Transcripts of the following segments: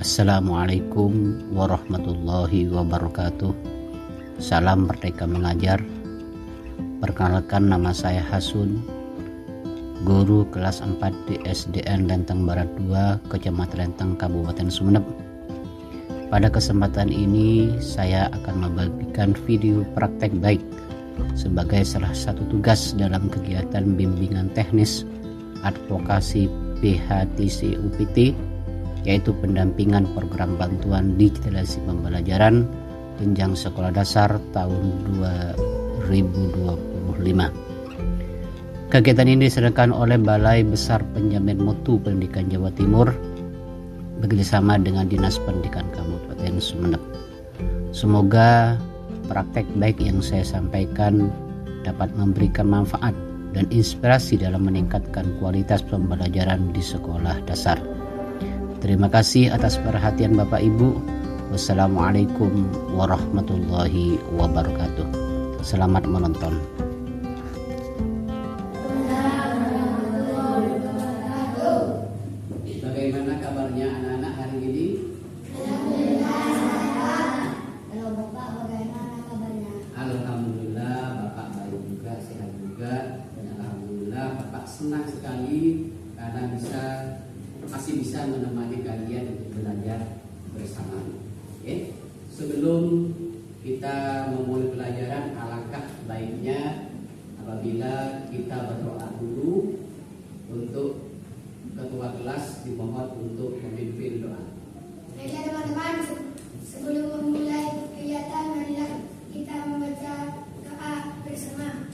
Assalamualaikum warahmatullahi wabarakatuh. Salam Merdeka Mengajar. Perkenalkan, nama saya Hasun, guru kelas 4 di SDN Lenteng Barat 2, Kecamatan Lenteng, Kabupaten Sumeneb. Pada kesempatan ini saya akan membagikan video praktek baik sebagai salah satu tugas dalam kegiatan bimbingan teknis advokasi PHTC UPT, yaitu pendampingan program bantuan digitalisasi pembelajaran jenjang sekolah dasar tahun 2025. Kegiatan ini diselenggarakan oleh Balai Besar Penjamin Mutu Pendidikan Jawa Timur bekerjasama dengan Dinas Pendidikan Kabupaten Sumeneb. Semoga praktek baik yang saya sampaikan dapat memberikan manfaat dan inspirasi dalam meningkatkan kualitas pembelajaran di sekolah dasar. Terima kasih atas perhatian Bapak Ibu. Wassalamualaikum warahmatullahi wabarakatuh. Selamat menonton. Bagaimana kabarnya anak-anak hari ini? Kalau Bapak bagaimana kabarnya? Alhamdulillah Bapak baik juga, sehat juga. Dan alhamdulillah Bapak senang sekali karena masih bisa menemani kalian untuk belajar bersama. Oke? Sebelum kita memulai pelajaran, alangkah baiknya apabila kita berdoa dulu. Untuk ketua kelas dimohon untuk memimpin doa. Baiklah teman-teman, sebelum memulai kegiatan, marilah kita membaca doa bersama.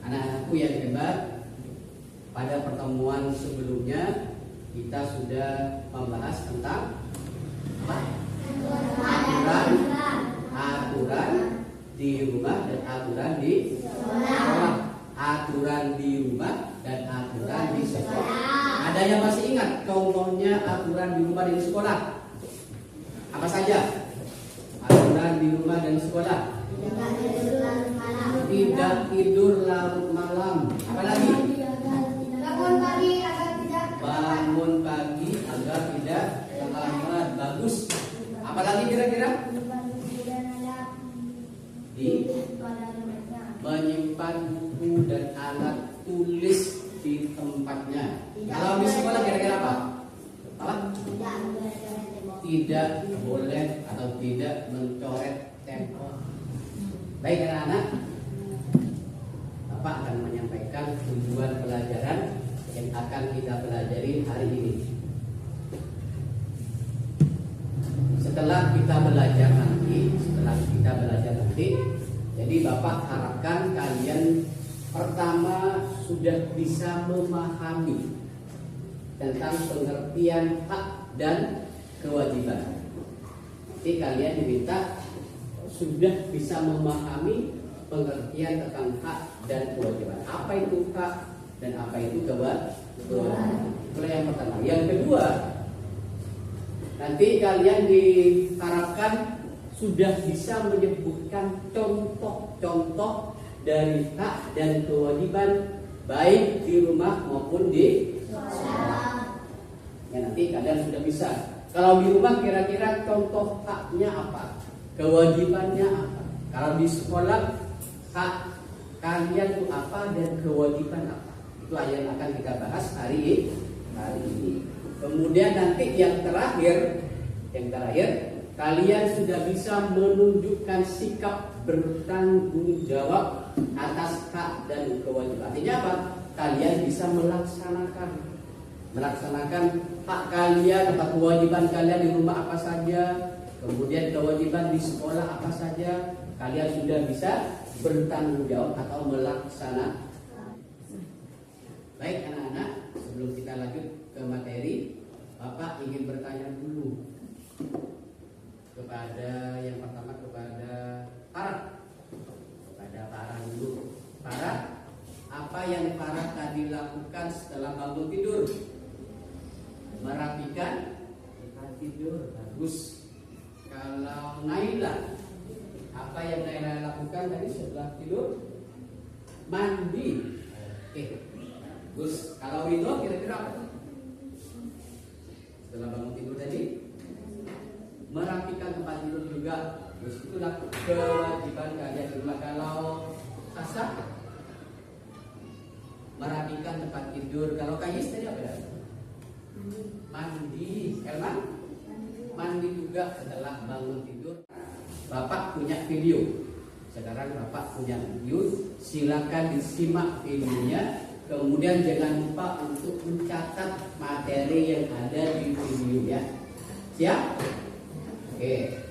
Anak-anakku yang hebat, pada pertemuan sebelumnya kita sudah membahas tentang apa? Aturan di rumah dan aturan di sekolah. Aturan di rumah dan aturan di sekolah. Ada yang masih ingat contohnya aturan di rumah dan di sekolah? Apa saja? Aturan di rumah dan di sekolah. Tidak tidur larut malam. Apa lagi? Bangun pagi agar tidak Bangun pagi agar tidak terlambat. Bagus. Apa lagi kira-kira? Menyimpan buku dan alat tulis di tempatnya. Kalau di sekolah kira-kira apa? Apa? Tidak boleh atau tidak mencoret tembok. Baik anak-anak, Bapak akan menyampaikan tujuan pelajaran yang akan kita pelajari hari ini. Setelah kita belajar nanti, jadi Bapak harapkan kalian pertama sudah bisa memahami tentang pengertian hak dan kewajiban. Nanti kalian diminta sudah bisa memahami pengertian tentang hak dan kewajiban. Apa itu hak dan apa itu kewajiban? Itu yang pertama. Yang kedua, nanti kalian diharapkan sudah bisa menyebutkan contoh-contoh dari hak dan kewajiban baik di rumah maupun di sekolah. Ya, nanti kalian sudah bisa. Kalau di rumah kira-kira contoh haknya apa? Kewajibannya apa? Kalau di sekolah hak kalian itu apa dan kewajiban apa? Itu yang akan kita bahas hari ini. Kemudian nanti yang terakhir kalian sudah bisa menunjukkan sikap bertanggung jawab atas hak dan kewajiban. Artinya apa? kalian bisa melaksanakan hak kalian atau kewajiban kalian di rumah apa saja, kemudian kewajiban di sekolah apa saja, kalian sudah bisa bertanggung jawab atau melaksanakan. Baik anak-anak, sebelum kita lanjut ke materi, Bapak ingin bertanya dulu kepada yang pertama, kepada Farah dulu. Farah, apa yang Farah tadi lakukan setelah bangun tidur? Merapikan tempat tidur, bagus. Kalau Naila, apa yang Naila lakukan tadi setelah tidur? Mandi. Oke, bagus. Kalau Ridho kira-kira apa? Setelah bangun tidur tadi merapikan tempat tidur juga. Terus itulah kewajiban kalian di rumah. Kalau Sasa merapikan tempat tidur. Kalau Kayis tadi apa ya? Mandi. Elman? Mandi juga setelah bangun tidur. Bapak punya video. Sekarang Bapak punya video. Silakan disimak videonya. Kemudian jangan lupa untuk mencatat materi yang ada di video ya. Siap? Oke.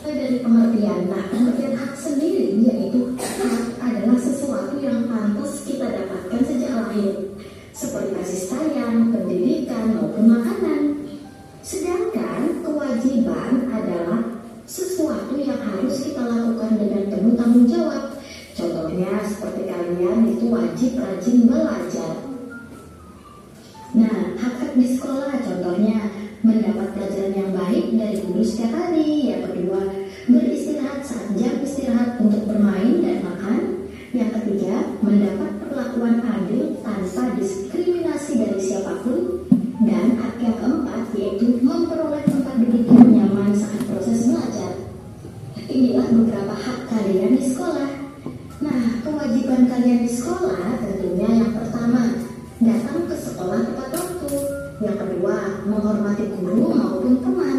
Dari pengertian, pengertian hak sendiri yaitu hak adalah sesuatu yang pantas kita dapatkan sejak lahir, seperti kasih sayang, pendidikan maupun makanan. Sedangkan kewajiban adalah sesuatu yang harus kita lakukan dengan penuh tanggung jawab. Contohnya seperti kalian itu wajib rajin belajar. Nah, hak di sekolah contohnya mendapat pelajaran yang baik dari guru setiap hari. Yang kedua, beristirahat saat jam istirahat untuk bermain dan makan. Yang ketiga, mendapat perlakuan adil tanpa diskriminasi dari siapapun. Dan hak yang keempat yaitu memperoleh tempat duduk yang nyaman saat proses belajar. Inilah beberapa hak kalian di sekolah. Nah, kewajiban kalian di sekolah tentunya yang pertama, datang ke sekolah tepat waktu. Yang kedua, menghormati guru maupun teman.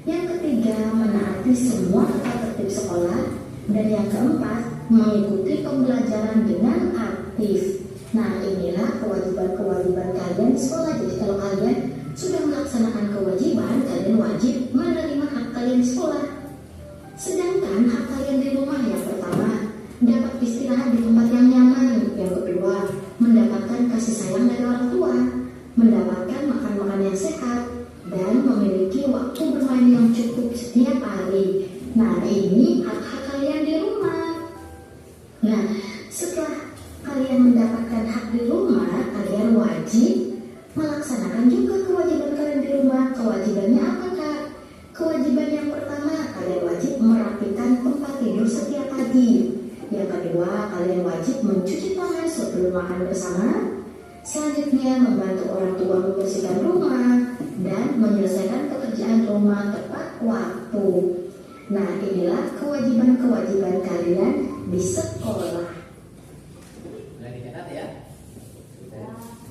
Yang ketiga, menaati semua tata tertib sekolah. Dan yang keempat, mengikuti pembelajaran dengan aktif. Nah, inilah kewajiban-kewajiban kalian di sekolah. Jadi kalau kalian sudah melaksanakan kewajiban, kalian wajib menerima hak kalian di sekolah. Sedangkan hak kalian di rumah yang pertama, dapat istirahat di tempat yang nyaman. Yang kedua, mendapatkan kasih sayang dari orang tua, mendapatkan makan-makan yang sehat, dan memiliki waktu bermain yang cukup setiap hari. Nah, ini hak-hak kalian di rumah. Nah, setelah kalian mendapatkan hak di rumah, kalian wajib melaksanakan juga kewajiban kalian di rumah. Kewajibannya apa, Kak? Kewajiban yang pertama, kalian wajib merapikan tempat tidur setiap pagi. Yang kedua, kalian wajib mencuci tangan sebelum makan bersama. Selanjutnya, membantu orang tua membersihkan rumah dan menyelesaikan pekerjaan rumah tepat waktu. Nah, inilah kewajiban-kewajiban kalian di sekolah. Sudah dicatat ya?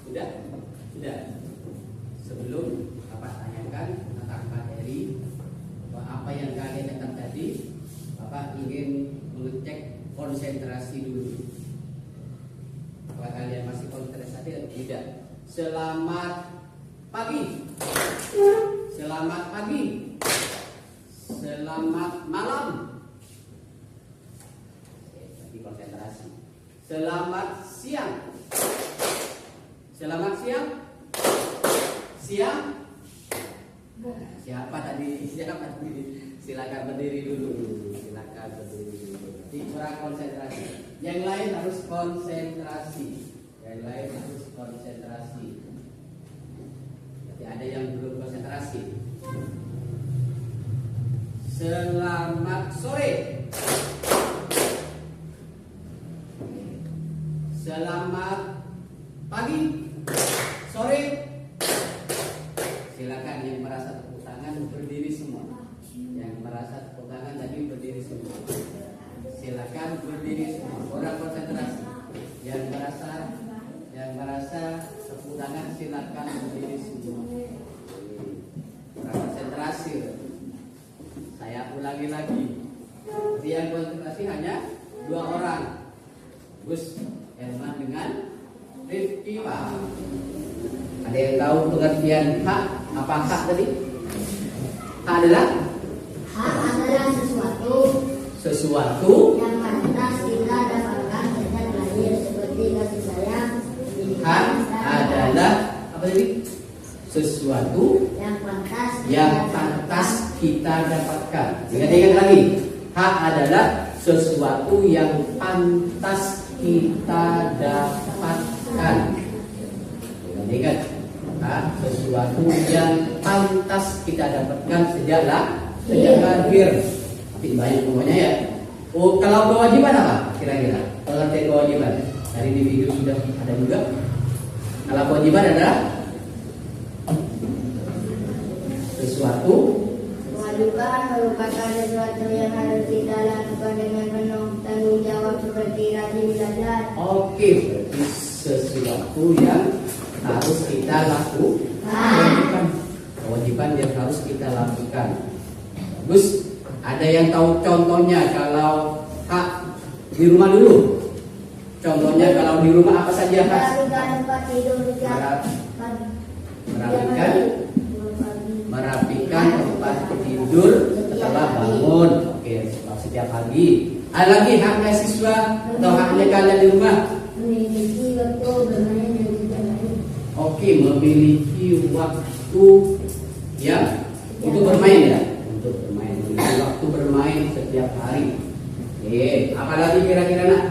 Sudah? Sebelum Bapak tanyakan tentang materi apa yang kalian catat tadi, Bapak ingin mengecek konsentrasi dulu. Apakah kalian masih konsentrasi atau tidak? Selamat pagi. Selamat pagi. Selamat malam. Oke, konsentrasi. Selamat siang. Selamat siang. Siang. Siapa tadi? Silakan berdiri dulu. Kurang konsentrasi. Yang lain harus konsentrasi. Jadi ada yang belum konsentrasi. Selamat sore. Selamat pagi. Sore. Silakan yang merasa tepuk tangan berdiri semua. Yang merasa tepuk tangan tadi berdiri semua. Silakan berdiri semua. Orang konsentrasi. Yang merasa tepuk tangan silakan berdiri semua. Orang konsentrasi. lagi. Jadi yang konsentrasi hanya 2 orang, Gus Herman dengan Rifki Pak. Ada yang tahu pengertian hak? Apa hak tadi? Hak adalah sesuatu yang pantas kita dapatkan sejak lahir, seperti kasih sayang. hak adalah apa tadi? Sesuatu yang pantas kita dapatkan. Ingat lagi. Hak adalah sesuatu yang pantas kita dapatkan. Ingat, sesuatu yang pantas kita dapatkan sejak lahir. Tapi banyak semuanya ya. Oh, kalau kewajiban apa? Kira-kira pengertian kewajiban. Tadi di video sudah ada juga. Kalau kewajiban adalah sesuatu. Kewajiban merupakan sesuatu yang harus kita lakukan dengan penuh tanggung jawab, seperti rajin belajar. Oke, berarti sesuatu yang harus kita lakukan. Kewajiban yang harus kita lakukan. Bagus. Ada yang tahu contohnya kalau hak di rumah dulu? Contohnya kalau di rumah apa saja hak? Merapikan tempat tidur setelah bangun. Oke, setiap pagi. Ada lagi haknya siswa atau haknya kalian di rumah? Memiliki waktu bermain dan juga lain. Oke, memiliki waktu yang untuk bermain ya, untuk bermain. Memiliki waktu bermain setiap hari. Oke, apalagi kira-kira nak?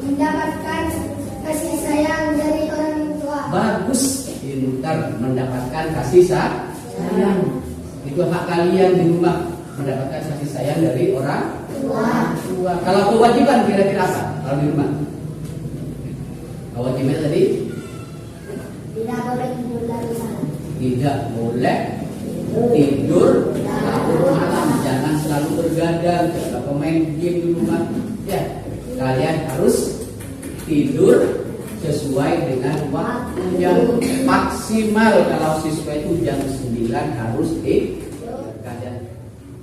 Mendapatkan kasih sayang dari orang tua. Bagus, pintar, mendapatkan kasih sayang. Itu hak kalian di rumah, mendapatkan kasih sayang dari orang tua. Kalau kewajiban kira-kira apa? Kalau di rumah? Kewajiban tadi? Tidak boleh tidur larut malam. Tidak boleh tidur larut malam. Jangan selalu bergadang, jangan pemain game di rumah. Ya, kalian harus tidur sesuai dengan waktu yang maksimal. Kalau siswa itu jam 9 harus dan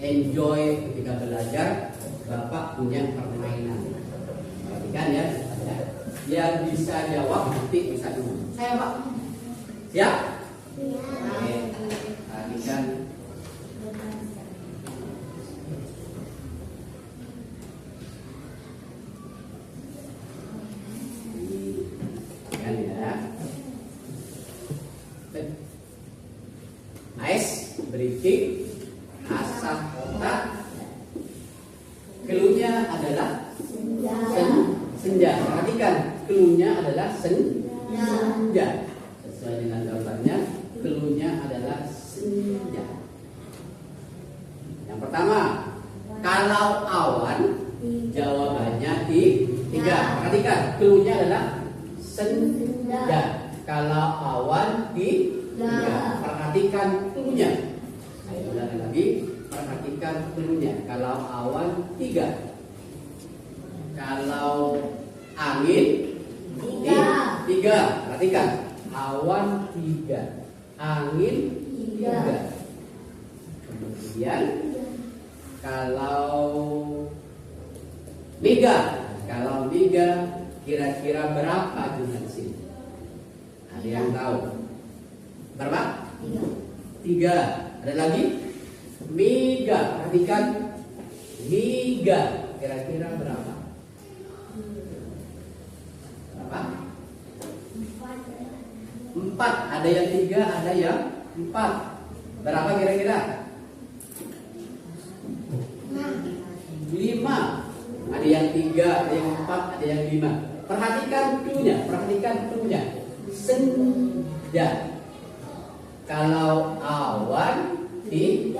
enjoy ketika belajar. Bapak punya permainan. Perhatikan ya. Yang bisa jawab nanti bisa dulu. Saya Pak. Ya? Oke. Perhatikan. Nice, berikik, asah otak. Keluhnya adalah senja. Perhatikan, keluhnya adalah senja. Sesuai dengan gambarnya, keluhnya adalah senja. Yang pertama, kalau awan, jawabannya tiga. Perhatikan, keluhnya adalah senja. Kalau awan tiga. Perhatikan keluhnya. Saya ulangi lagi. Perhatikan keluhnya. Kalau awan tiga. Kalau angin tiga. Perhatikan. Awan tiga. Angin tiga. Kemudian kalau mega. Kalau mega kira-kira berapa jumlah di sini? Ada yang tahu? Berapa? 3. Ada lagi? Mega. Perhatikan. Mega. Kira-kira berapa? Berapa? 4. Ada yang 3, ada yang 4. Berapa kira-kira? 5. Ada yang 3, ada yang 4, ada yang 5. Perhatikan cluenya. Perhatikan cluenya. Senja. Kalau awan 3.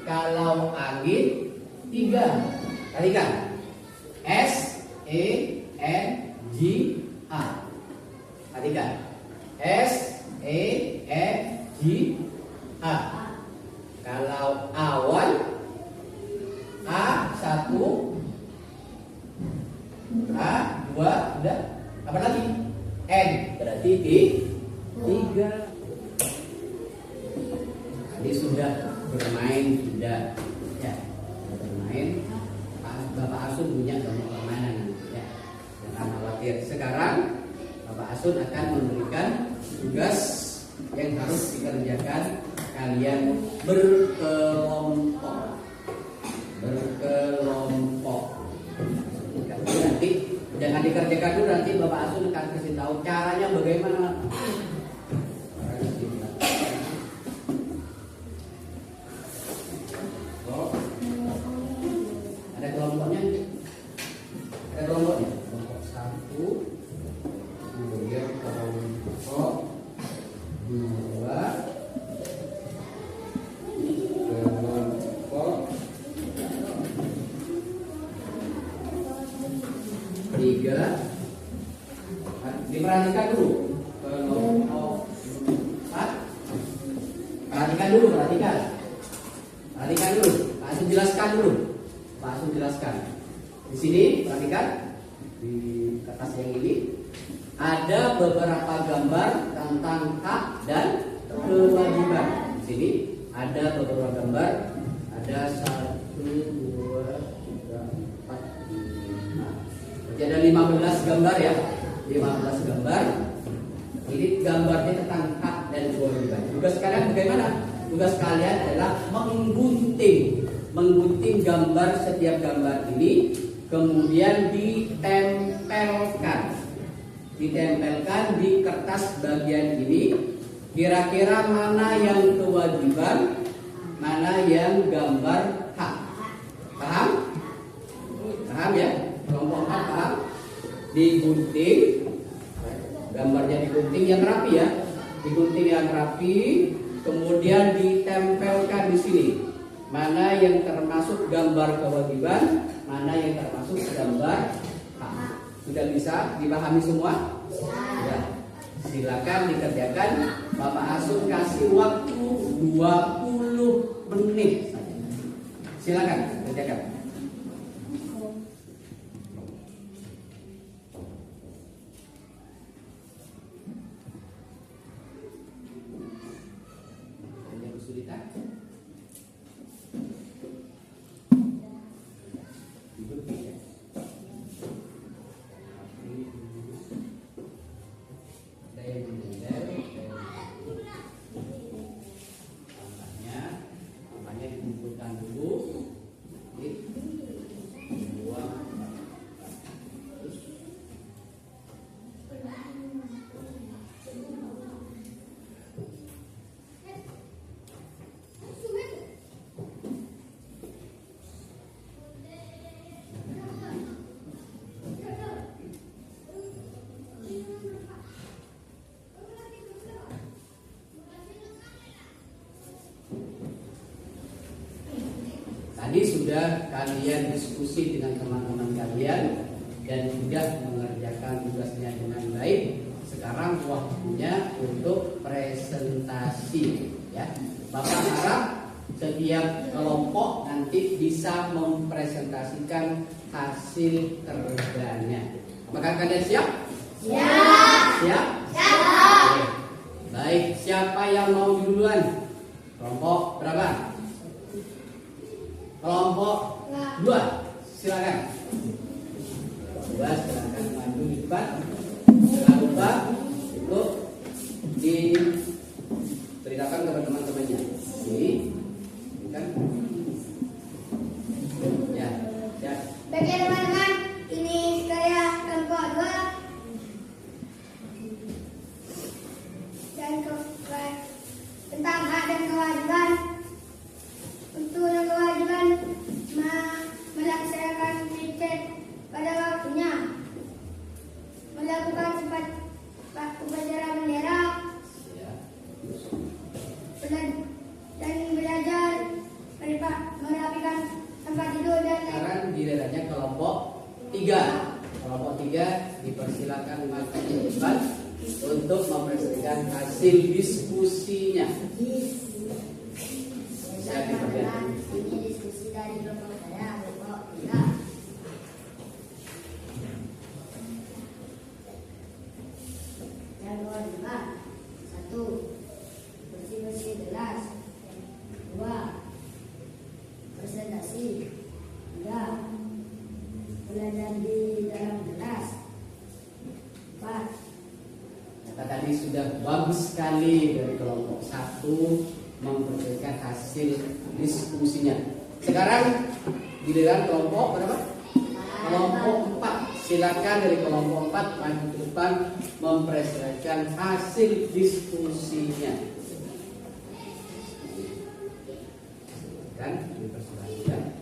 Kalau angin 3. Perhatikan. S-E-N-G-A. Perhatikan. S-E-N-G-A. Kalau awan A1, A2, udah. Apa lagi? N. Berarti 3. Tadi sudah bermain, sudah ya. yang harus dikerjakan kalian berkelompok. Nanti jangan dikerjakan dulu, nanti Bapak Asun akan kasih tahu caranya bagaimana. Ada kelompoknya? Ada kelompoknya? Kelompok 1, kemudian kelompok 2, kelompok 3. Diperhatikan dulu kelompok 4. Perhatikan dulu. Pak Asun jelaskan dulu. Di sini perhatikan di kertas yang ini ada beberapa gambar tentang hak dan kewajiban. Di sini ada beberapa gambar. Ada 1, 2, 3, 4, 5. Jadi ada 15 gambar ya. 15 gambar. Ini gambarnya tentang hak dan kewajiban. Tugas kalian bagaimana? Tugas kalian adalah menggunting gambar, setiap gambar ini, kemudian ditempelkan di kertas bagian ini. Kira-kira mana yang kewajiban, mana yang gambar hak. Paham ya? Kelompok hak paham? Digunting, gambarnya digunting yang rapi ya, kemudian ditempelkan di sini. Mana yang termasuk gambar kewajiban, mana yang termasuk gambar hak. Sudah bisa dipahami semua? Ya. Silakan dikerjakan. Bapak Asun kasih waktu 20 menit saja. Silakan kerjakan. Ada kesulitan? Tadi sudah kalian diskusi dengan teman-teman kalian dan sudah mengerjakan tugasnya dengan baik. Sekarang waktunya untuk presentasi ya. Bapak harap setiap kelompok nanti bisa mempresentasikan hasil kerjanya. Apakah kalian siap? Siap? Oke. Baik, siapa yang mau duluan? Kelompok berapa? Kelompok 2, silakan. 2 silakan maju di depan. Jangan lupa untuk diberitakan kepada teman-temannya. Ini kan? Ya. Bagi teman-teman, ini karya kelompok 2 dan tentang hak dan kewajiban. Untuk yang kewajiban melaksanakan tiket pada waktunya, melakukan upacara bendera, dan belajar merapikan tempat tidur dan sekarang gilirannya kelompok 3. Kelompok 3 dipersilakan maju ke depan untuk mempresentasikan hasil diskusinya. Ini diskusi dari kelompok saya, kelompok 3. Yang kewajiban 1. Bersih-bersih gelas. 2. Presentasi. 3. Belajar di dalam kelas. 4. Tadi sudah sudah bagus sekali dari kelompok 1 memberikan hasil diskusinya. Sekarang giliran kelompok berapa? Kelompok 4. Silakan dari kelompok 4 maju ke depan mempresentasikan hasil diskusinya. Kan dipersilakan.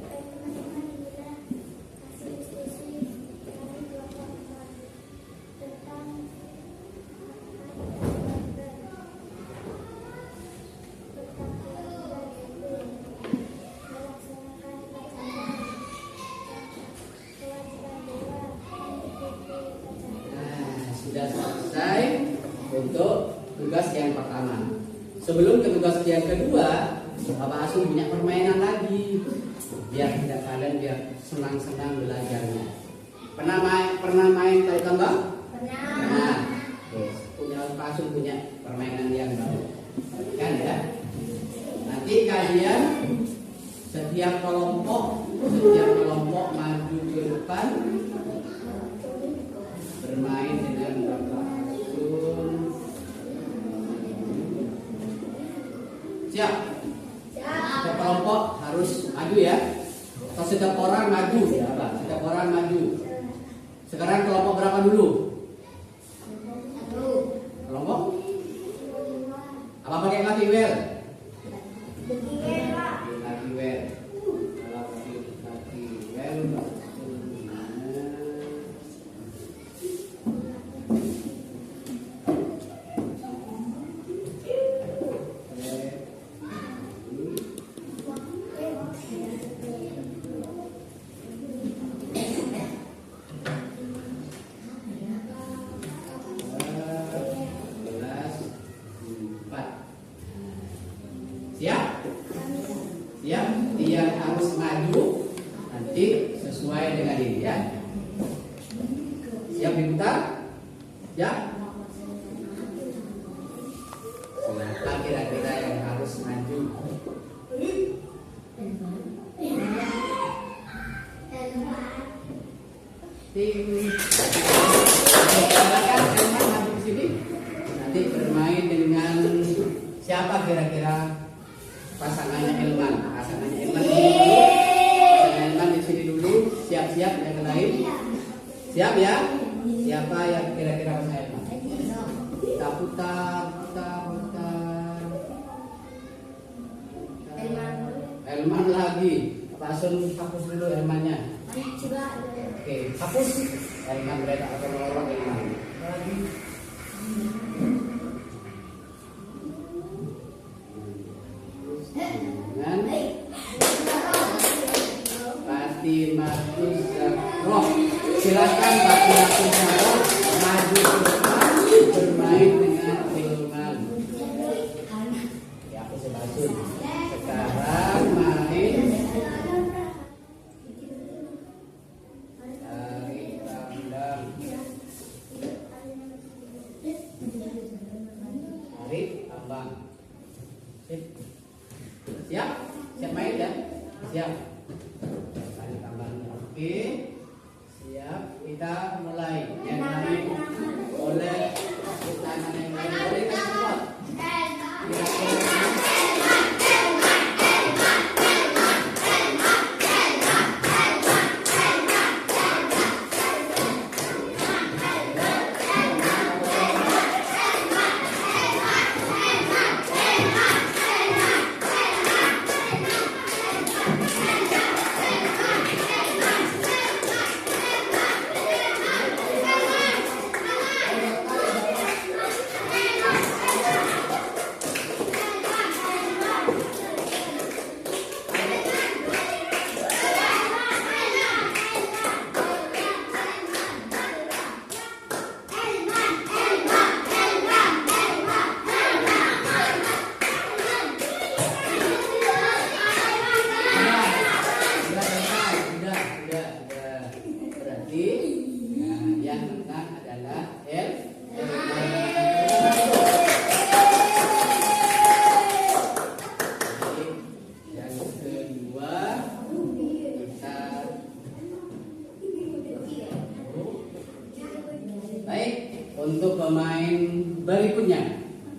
Sudah selesai untuk tugas yang pertama. Sebelum ke tugas yang kedua, Bapak Asun punya permainan lagi biar tidak kalian biar senang-senang belajarnya. Pernah main tahu tambang? Pernah. Punya Bapak Asun punya permainan yang baru. Kan ya? Nanti kalian setiap kelompok maju ke depan bermain dengan Bapak Asun. Siap? Setiap kelompok harus maju ya. Atau setiap orang maju ya, Pak. Setiap orang maju. Sekarang kelompok berapa dulu? Kelompok? Apa pakai kaki wel? Kaki wel. Kalau kaki wel. Siap? Siap? Yang harus maju nanti sesuai dengan ini ya. Siap diputar? Ya? Siapa kira-kira yang harus maju? Silakan Elman maju ke sini. Nanti bermain dengan siapa kira-kira? Pasangannya Elman di sini dulu. Siap-siap yang lain. Siap ya? Siapa yang kira-kira pasangan Elman? Kita putar. Elman lagi. Pak Asun hapus dulu Elmannya. Oke, hapus. Elman mereka akan melorong Elman. Lagi. Fatimah Zahroh. Silakan Fatimah Zahroh maju ke depan bermain dengan Elman. Ya, aku sebasun. Sekarang main tarik tambang. Tarik tambang. Siap? Siap main ya? Siap. Tarik tambangnya. Oke. Siap. Kita mulai. Yang lain boleh tangan yang lain boleh kan support. Baik, untuk pemain berikutnya,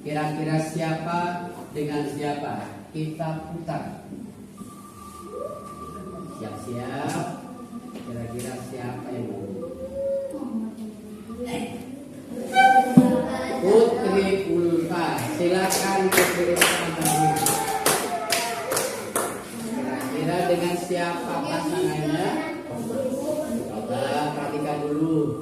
kira-kira siapa dengan siapa? Kita putar. Siap-siap. Kira-kira siapa yang mau? Putri Ulfa. Silakan Putri Ulfa. Kira-kira dengan siapa pasangannya? Coba perhatikan dulu.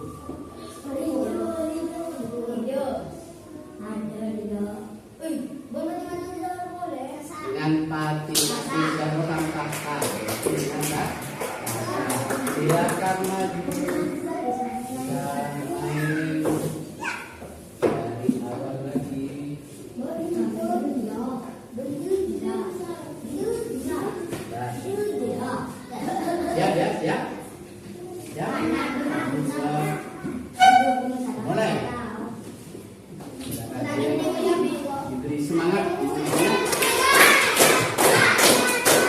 Dengan Pati dan orang kakak. Silakan maju. Dari awal lagi. Siap, ya, siap. Siap. Mulai. Diberi semangat.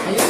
Ayo.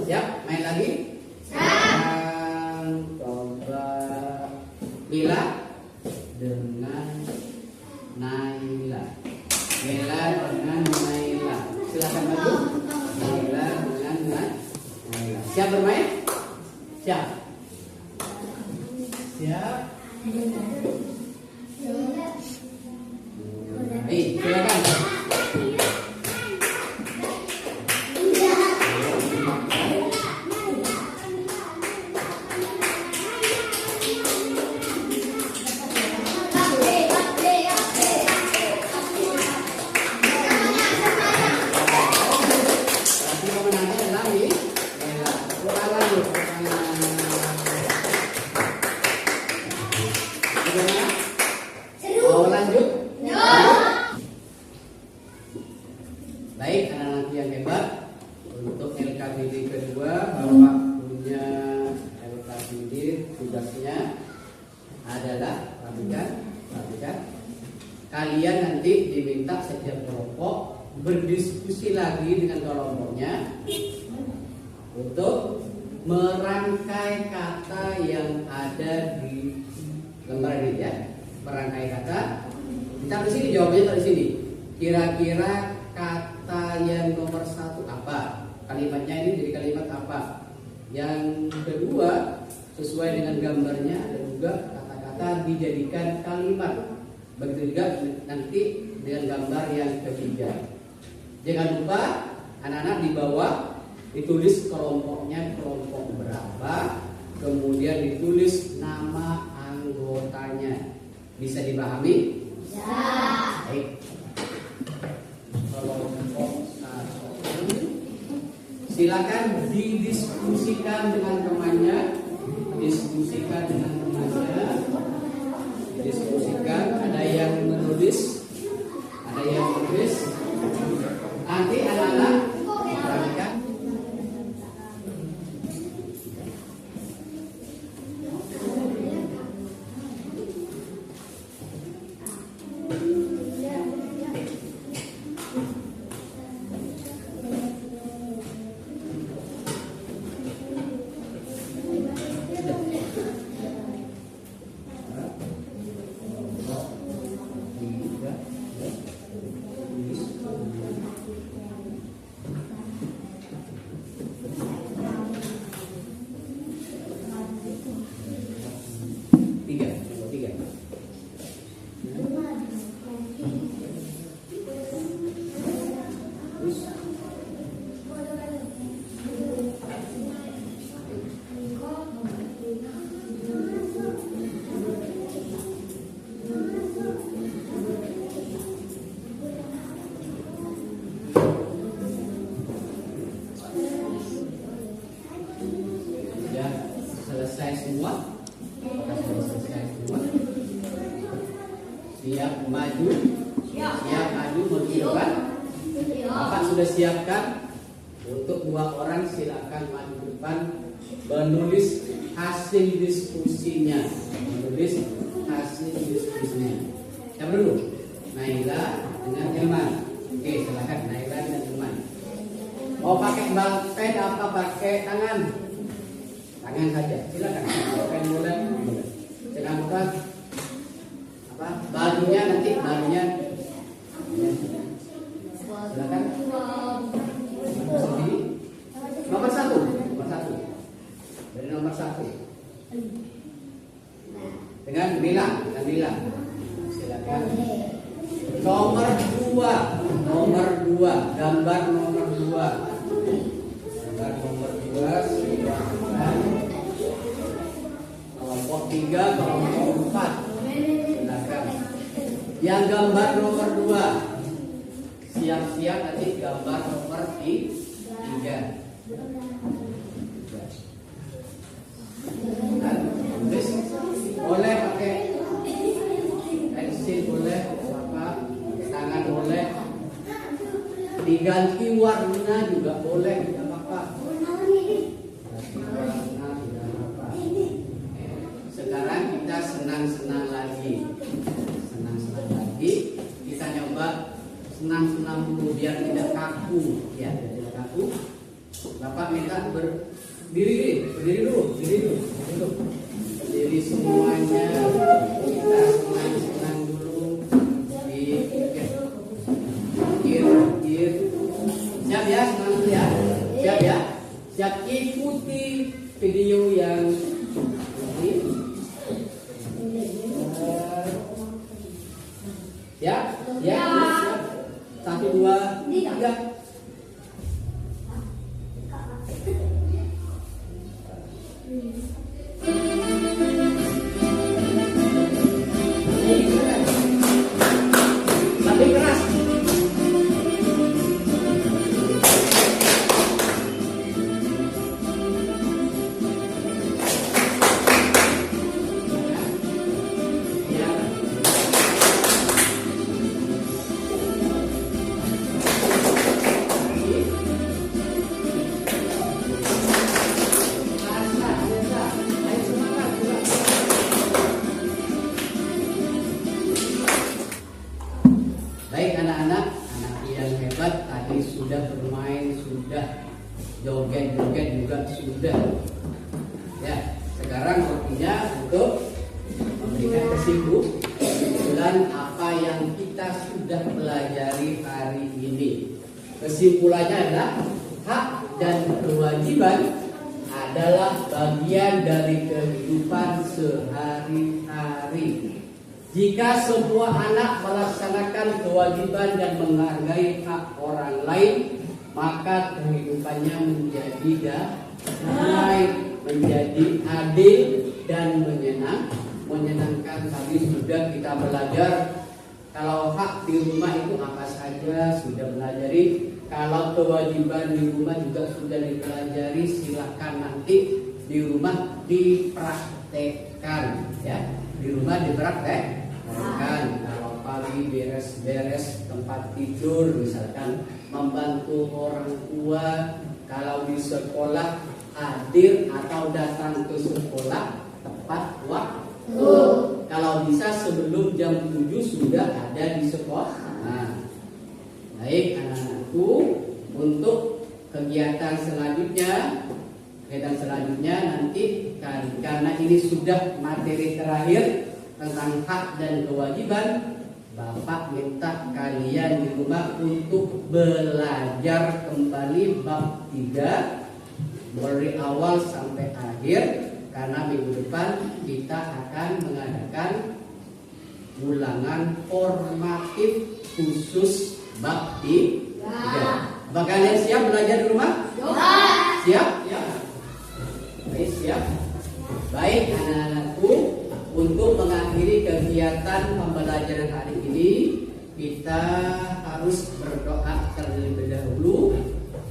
Siap, main lagi? Siap. Coba Lila dengan Naila. Lila dengan Naila. Silakan maju. Lila dengan Naila. Siap bermain? Siap. Siap. Baik, silakan. Mau lanjut? Baik, anak-anak yang hebat. Untuk LKPD kedua, Bapak punya LKPD, tugasnya adalah perhatikan. Kalian nanti diminta setiap kelompok berdiskusi lagi dengan kelompoknya untuk merangkai kata yang ada di lembar ini ya. Merangkai kata. Kita di sini jawabnya di sini. Kira-kira kata yang nomor 1 apa? Kalimatnya ini jadi kalimat apa? Yang kedua, sesuai dengan gambarnya ada juga kata-kata dijadikan kalimat. Begitu juga nanti dengan gambar yang ketiga. Jangan lupa anak-anak di bawah ditulis kelompoknya kelompok berapa, kemudian ditulis nama anggotanya. Bisa dipahami? Ya. Baik. Kelompok 1. Silakan didiskusikan dengan temannya. Diskusikan dengan temannya. Diskusikan. Ada yang menulis, ada yang menulis. Nanti anak-anak perhatikan. semua? Apakah sudah selesai semua? Siap maju? Siap maju menuju depan? Bapak sudah siapkan. Untuk 2 orang silakan maju ke depan menulis hasil diskusinya. Siapa dulu? Naila dengan Ilman. Oke, silakan Naila dan Ilman. Mau pakai pen apa pakai tangan? Tangan saja. Silakan. Pen boleh. Jangan lupa barunya nanti barunya. Silakan. Nomor satu. Dari nomor 1. Dengan bilang. Silakan. Nomor 2. Gambar nomor 2. Silakan. Kelompok 3, kelompok 4. Silakan. Yang gambar nomor 2. Siap-siap nanti gambar nomor 3. Tulis boleh pakai pensil, boleh pakai tangan, boleh diganti warna juga boleh, tidak apa-apa. Sekarang kita senang-senang lagi. Kita nyoba senang-senang dulu biar tidak kaku, ya, tidak kaku. Bapak minta berdiri dulu. Berdiri semuanya. Kita senang-senang dulu. Pikir. Siap ya, senang dulu ya. Siap ya. Siap, ikuti video yang ini. Siap. 1, 2, 3. Lebih keras. Baik anak-anak yang hebat, tadi sudah bermain, sudah joget-joget juga sudah. Ya, sekarang waktunya untuk memberikan kesimpulan apa yang kita sudah pelajari hari ini. Kesimpulannya adalah hak dan kewajiban adalah bagian dari kehidupan sehari-hari. Jika semua anak melaksanakan kewajiban dan menghargai hak orang lain, maka kehidupannya menjadi damai, menjadi adil dan menyenangkan. Tadi sudah kita belajar kalau hak di rumah itu apa saja sudah belajari. Kalau kewajiban di rumah juga sudah dipelajari. Silakan nanti di rumah dipraktekkan, ya. Di rumah dipraktekkan. Kalau pagi beres-beres tempat tidur, misalkan membantu orang tua. Kalau di sekolah hadir atau datang ke sekolah tepat waktu. Kalau bisa sebelum jam 7 sudah ada di sekolah. Baik anak-anakku, untuk kegiatan selanjutnya nanti karena ini sudah materi terakhir tentang hak dan kewajiban, Bapak minta kalian di rumah untuk belajar kembali bab 3 dari awal sampai akhir, karena minggu depan kita akan mengadakan ulangan formatif khusus bab 3. Apa kalian siap belajar di rumah? Siap? Ya. Baik, siap. Baik anak-anakku, untuk mengakhiri kegiatan pembelajaran hari ini, kita harus berdoa terlebih dahulu.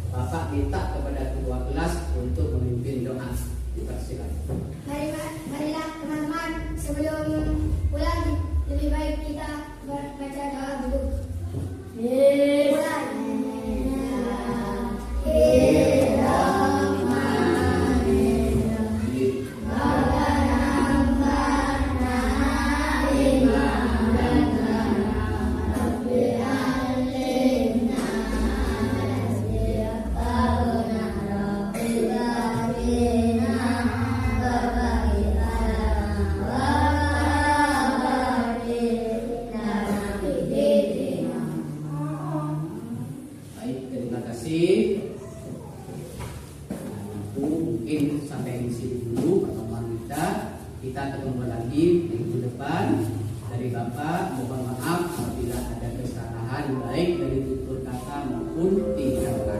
Bapak minta kepada ketua kelas untuk memimpin doa. Dipersilakan. mungkin sampai di sini dulu pertemuan kita. Kita ketemu lagi minggu depan. Dari Bapak mohon maaf apabila ada kesalahan baik dari tutur kata maupun tindakan.